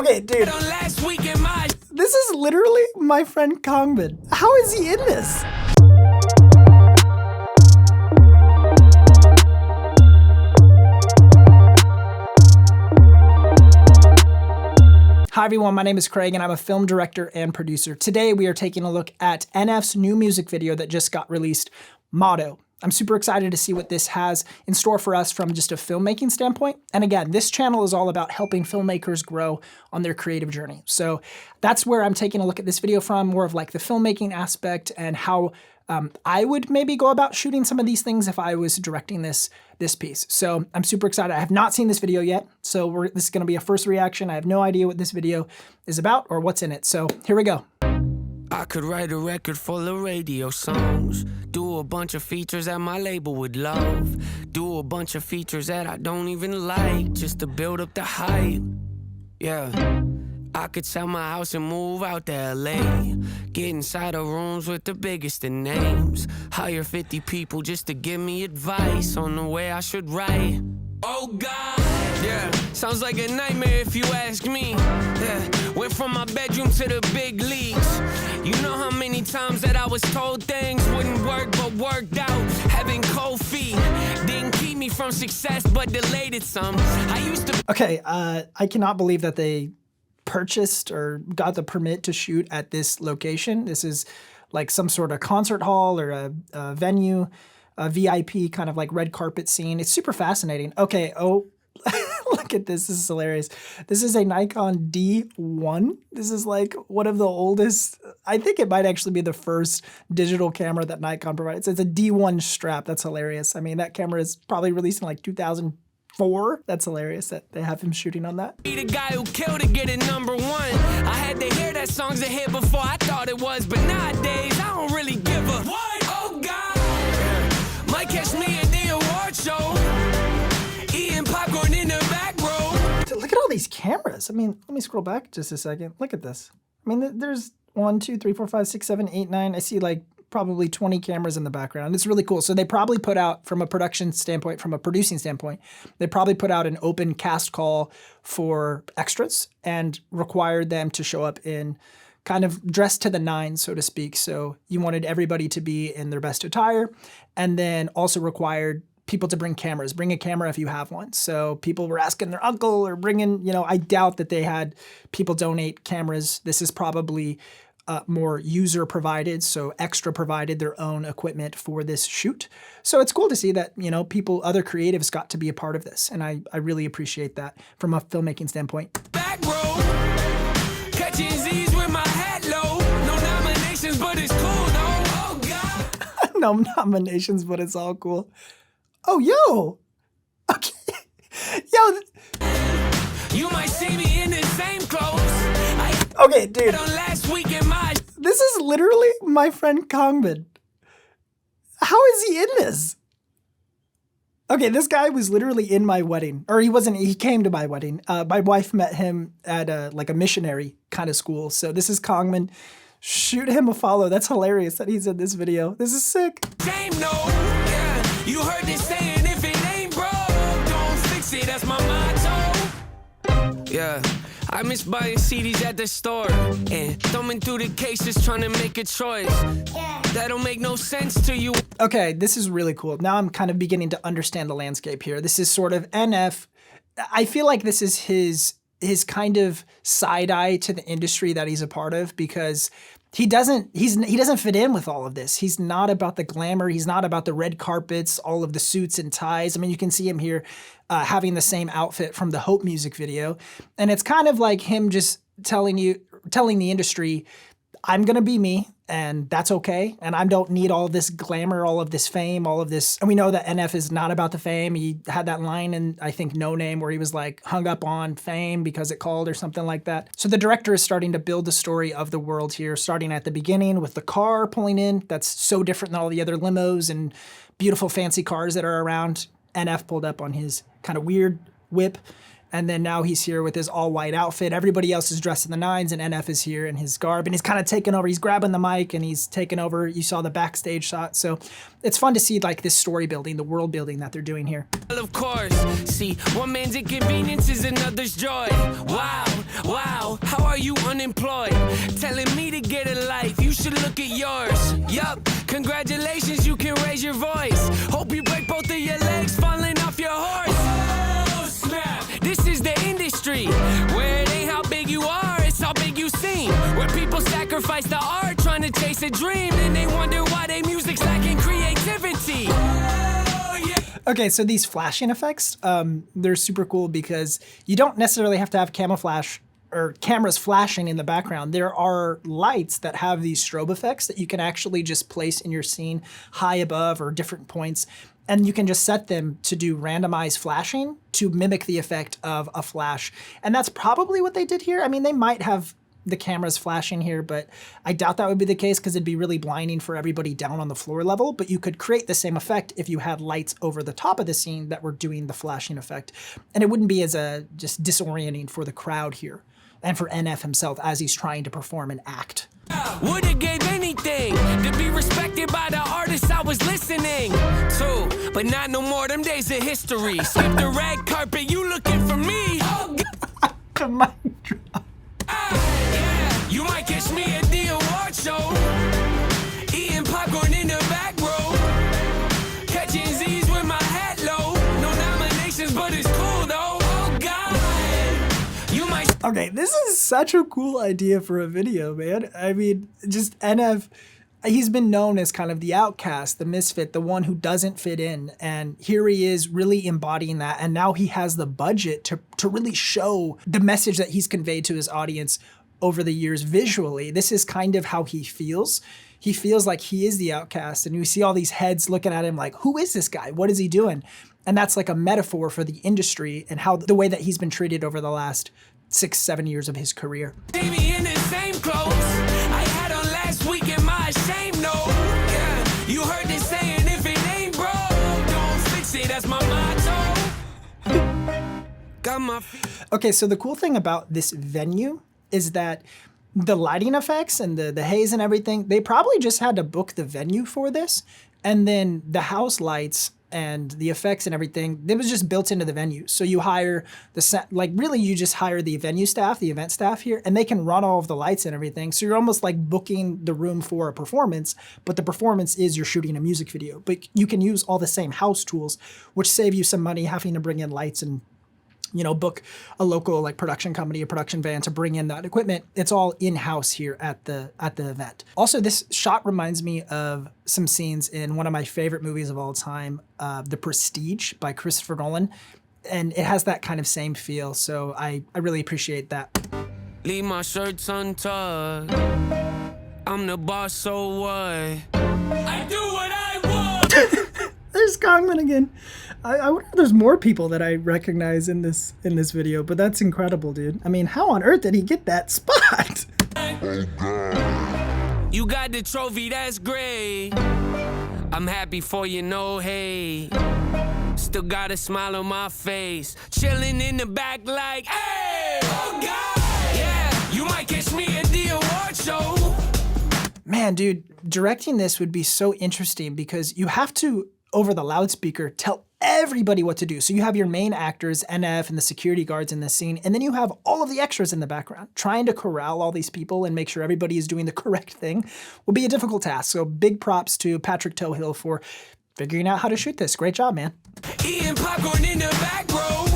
Okay, dude. This is literally my friend Kongman. How is he in this? Hi everyone, my name is Kraig and I'm a film director and producer. Today we are taking a look at NF's new music video that just got released, Motto. I'm super excited to see what this has in store for us from just a filmmaking standpoint. And again, this channel is all about helping filmmakers grow on their creative journey. So that's where I'm taking a look at this video from, more of like the filmmaking aspect and how I would maybe go about shooting some of these things if I was directing this piece. So I'm super excited. I have not seen this video yet, so this is gonna be a first reaction. I have no idea what this video is about or what's in it. So here we go. I could write a record full of radio songs, do a bunch of features that my label would love, do a bunch of features that I don't even like, just to build up the hype. Yeah, I could sell my house and move out to LA, get inside of rooms with the biggest of names, hire 50 people just to give me advice on the way I should write. Oh God, yeah, sounds like a nightmare if you ask me. Yeah, went from my bedroom to the big leagues. You know how many times that I was told things wouldn't work but worked out. Having cold feet didn't keep me from success but delayed it some. I used to. Okay, I cannot believe that they purchased or got the permit to shoot at this location. This is like some sort of concert hall or a venue. A VIP kind of like red carpet scene. It's super fascinating. Okay, oh, look at this. This is hilarious. This is a Nikon D1. This is like one of the oldest, I think it might actually be the first digital camera that Nikon provides. It's a D1 strap. That's hilarious. I mean, that camera is probably released in like 2004. That's hilarious that they have him shooting on that. Be the guy who killed to get it #1. I had to hear that song's a hit before I thought it was, but nowadays I don't really give a what. Oh God. Might catch me at the award show, eating popcorn in the back row. Dude, look at all these cameras. I mean, let me scroll back just a second. Look at this. I mean, there's 1, 2, 3, 4, 5, 6, 7, 8, 9. I see like probably 20 cameras in the background. It's really cool. So they probably put out, from a production standpoint, from a producing standpoint, they probably put out an open cast call for extras and required them to show up in kind of dressed to the nines, so to speak. So you wanted everybody to be in their best attire, and then also required people to bring cameras. Bring a camera if you have one. So people were asking their uncle or bringing, I doubt that they had people donate cameras. This is probably more user provided, so extra provided their own equipment for this shoot. So it's cool to see that, people, other creatives got to be a part of this. And I really appreciate that from a filmmaking standpoint. Back row, catching Z's with my hat low. No nominations, but it's cool though. Oh God. No nominations, but it's all cool. Oh, yo. Okay. Yo. You might see me in the same clothes. Okay, dude. Last week in this is literally my friend Kongman. How is he in this? Okay, this guy was literally in my wedding. Or he came to my wedding. My wife met him at like a missionary kind of school. So this is Kongman. Shoot him a follow. That's hilarious that he's in this video. This is sick. Same no. Yeah. You heard this saying, if it ain't broke, don't fix it. That's my motto. Yeah. I miss buying CDs at the store and thumbing through the cases trying to make a choice. That'll make no sense to you. Okay, this is really cool. Now I'm kind of beginning to understand the landscape here. This is sort of NF. I feel like this is his kind of side eye to the industry that he's a part of, because he doesn't fit in with all of this. He's not about the glamour. He's not about the red carpets, all of the suits and ties. I mean, you can see him here having the same outfit from the Hope music video. And it's kind of like him just telling the industry, I'm going to be me, and that's okay. And I don't need all this glamour, all of this fame, all of this. And we know that NF is not about the fame. He had that line in, I think, No Name, where he was like hung up on fame because it called or something like that. So the director is starting to build the story of the world here, starting at the beginning with the car pulling in. That's so different than all the other limos and beautiful fancy cars that are around. NF pulled up on his kind of weird whip. And then now he's here with his all-white outfit. Everybody else is dressed in the nines, and NF is here in his garb. And he's kind of taking over. He's grabbing the mic, and he's taking over. You saw the backstage shot. So it's fun to see like this story building, the world building that they're doing here. Of course, see, one man's inconvenience is another's joy. Wow, wow. are you unemployed? Telling me to get a life, you should look at yours. Yup, congratulations, you can raise your voice. Hope you break both of your legs falling off your horse. Oh snap, this is the industry where it ain't how big you are, it's how big you seem. Where people sacrifice the art trying to chase a dream, and they wonder why their music's lacking creativity. Okay, so these flashing effects, they're super cool because you don't necessarily have to have camouflage or cameras flashing in the background. There are lights that have these strobe effects that you can actually just place in your scene high above or different points. And you can just set them to do randomized flashing to mimic the effect of a flash. And that's probably what they did here. I mean, they might have the cameras flashing here, but I doubt that would be the case because it'd be really blinding for everybody down on the floor level. But you could create the same effect if you had lights over the top of the scene that were doing the flashing effect. And it wouldn't be as just disorienting for the crowd here and for NF himself as he's trying to perform an act. Would've gave anything to be respected by the artists I was listening to, but not no more, them days of history. Skip the red carpet, you looking for me? Oh, The mic drop. yeah, you might catch me at the award show, eating popcorn in the back row, catching Z's with my hat low. No nominations, but it's cool though. Oh God, you might. Okay, this is such a cool idea for a video, man. I mean, just NF, he's been known as kind of the outcast, the misfit, the one who doesn't fit in. And here he is really embodying that. And now he has the budget to really show the message that he's conveyed to his audience over the years visually. This is kind of how he feels. He feels like he is the outcast. And you see all these heads looking at him like, who is this guy? What is he doing? And that's like a metaphor for the industry and how the way that he's been treated over the last 6-7 years of his career. See me in the same clothes I had on last week in my shame note. Yeah, you heard this saying, if it ain't broke, don't fix it. That's my motto. Got my feet. Okay, so the cool thing about this venue is that the lighting effects and the haze and everything, they probably just had to book the venue for this. And then the house lights and the effects and everything, it was just built into the venue. So you hire the set, like really you just hire the venue staff, the event staff here, and they can run all of the lights and everything. So you're almost like booking the room for a performance, but the performance is you're shooting a music video. But you can use all the same house tools, which save you some money having to bring in lights and, you know, book a local like production company, a production van to bring in that equipment. It's all in-house here at the event. Also, this shot reminds me of some scenes in one of my favorite movies of all time, The Prestige by Christopher Nolan. And it has that kind of same feel. So I really appreciate that. Leave my shirts untucked. I'm the boss, so what? I do what I want. There's Kongman again. I wonder if there's more people that I recognize in this video, but that's incredible, dude. I mean, how on earth did he get that spot? You got the trophy, that's great. I'm happy for you, no hate. Still got a smile on my face. Chilling in the back like, hey, oh God. Yeah, you might catch me at the award show. Man, dude, directing this would be so interesting because you have to, over the loudspeaker, tell everybody what to do. So you have your main actors, NF, and the security guards in the scene, and then you have all of the extras in the background. Trying to corral all these people and make sure everybody is doing the correct thing will be a difficult task. So big props to Patrick Tohill for figuring out how to shoot this. Great job, man. Eating popcorn in the back row.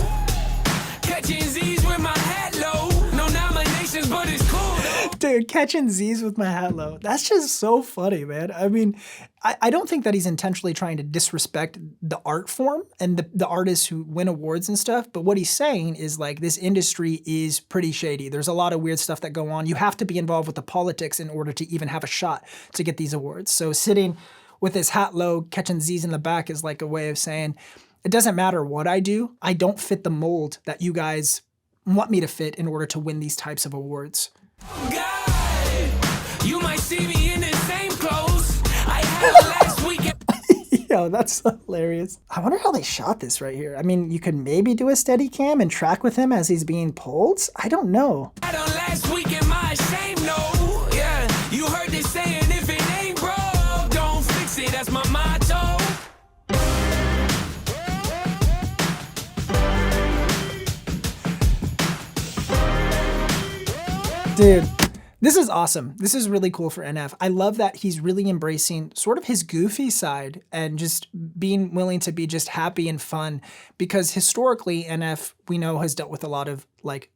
Catching Z's with my hat low. No nominations, but it's cool though. Dude, catching Z's with my hat low. That's just so funny, man. I mean, I don't think that he's intentionally trying to disrespect the art form and the artists who win awards and stuff. But what he's saying is like, this industry is pretty shady. There's a lot of weird stuff that go on. You have to be involved with the politics in order to even have a shot to get these awards. So sitting with his hat low, catching Z's in the back is like a way of saying, it doesn't matter what I do. I don't fit the mold that you guys want me to fit in order to win these types of awards. God, you might see me in the same clothes I had last weekend. Yo, that's hilarious. I wonder how they shot this right here. I mean, you could maybe do a steady cam and track with him as he's being pulled. I don't know. Had on last week in my shame, no. Yeah, you heard this saying, if it ain't broke, don't fix it. That's my motto. Dude, this is awesome. This is really cool for NF. I love that he's really embracing sort of his goofy side and just being willing to be just happy and fun, because historically NF, we know, has dealt with a lot of like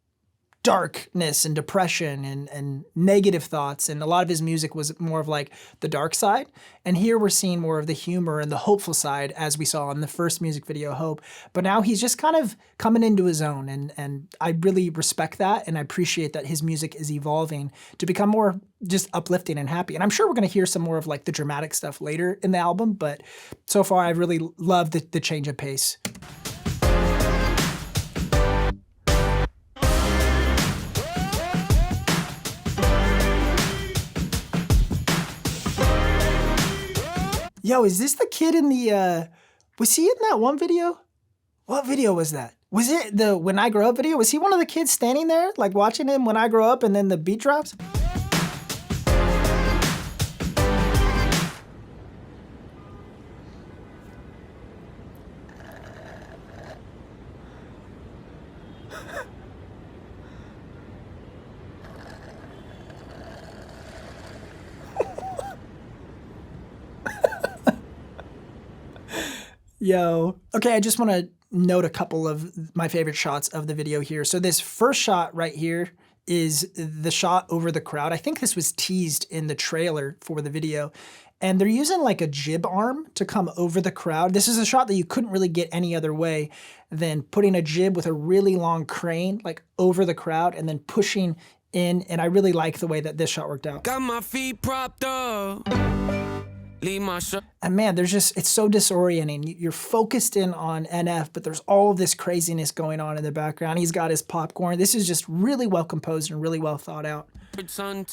darkness and depression and negative thoughts, and a lot of his music was more of like the dark side. And here we're seeing more of the humor and the hopeful side, as we saw in the first music video, Hope. But now he's just kind of coming into his own, and I really respect that, and I appreciate that his music is evolving to become more just uplifting and happy. And I'm sure we're gonna hear some more of like the dramatic stuff later in the album, but so far I really love the change of pace. Yo, is this the kid in the, was he in that one video? What video was that? Was it the When I Grow Up video? Was he one of the kids standing there, like watching him When I Grow Up and then the beat drops? Yo. Okay, I just want to note a couple of my favorite shots of the video here. So this first shot right here is the shot over the crowd. I think this was teased in the trailer for the video. And they're using like a jib arm to come over the crowd. This is a shot that you couldn't really get any other way than putting a jib with a really long crane like over the crowd and then pushing in. And I really like the way that this shot worked out. Got my feet propped up. And man, there's just, it's so disorienting. You're focused in on NF, but there's all of this craziness going on in the background. He's got his popcorn. This is just really well composed and really well thought out. I'm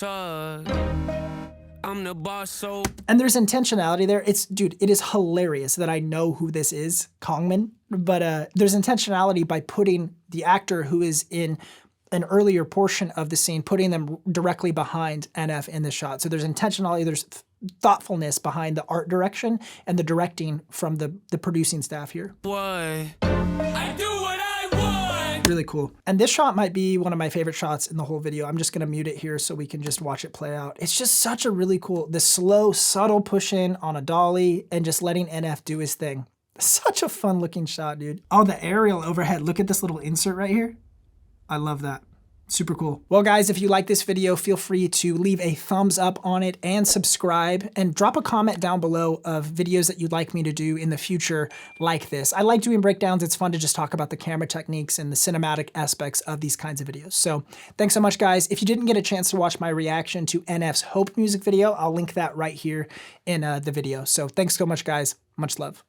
the boss, so. And there's intentionality there. Dude, it is hilarious that I know who this is, Kongman, but there's intentionality by putting the actor who is in an earlier portion of the scene, putting them directly behind NF in the shot. So there's intentionality, there's thoughtfulness behind the art direction and the directing from the producing staff here. What? I do what I want! Really cool. And this shot might be one of my favorite shots in the whole video. I'm just gonna mute it here so we can just watch it play out. It's just such a really cool, the slow, subtle push in on a dolly and just letting NF do his thing. Such a fun looking shot, dude. Oh, the aerial overhead. Look at this little insert right here. I love that. Super cool. Well, guys, if you like this video, feel free to leave a thumbs up on it and subscribe, and drop a comment down below of videos that you'd like me to do in the future like this. I like doing breakdowns. It's fun to just talk about the camera techniques and the cinematic aspects of these kinds of videos. So thanks so much, guys. If you didn't get a chance to watch my reaction to NF's Hope music video, I'll link that right here in the video. So thanks so much, guys. Much love.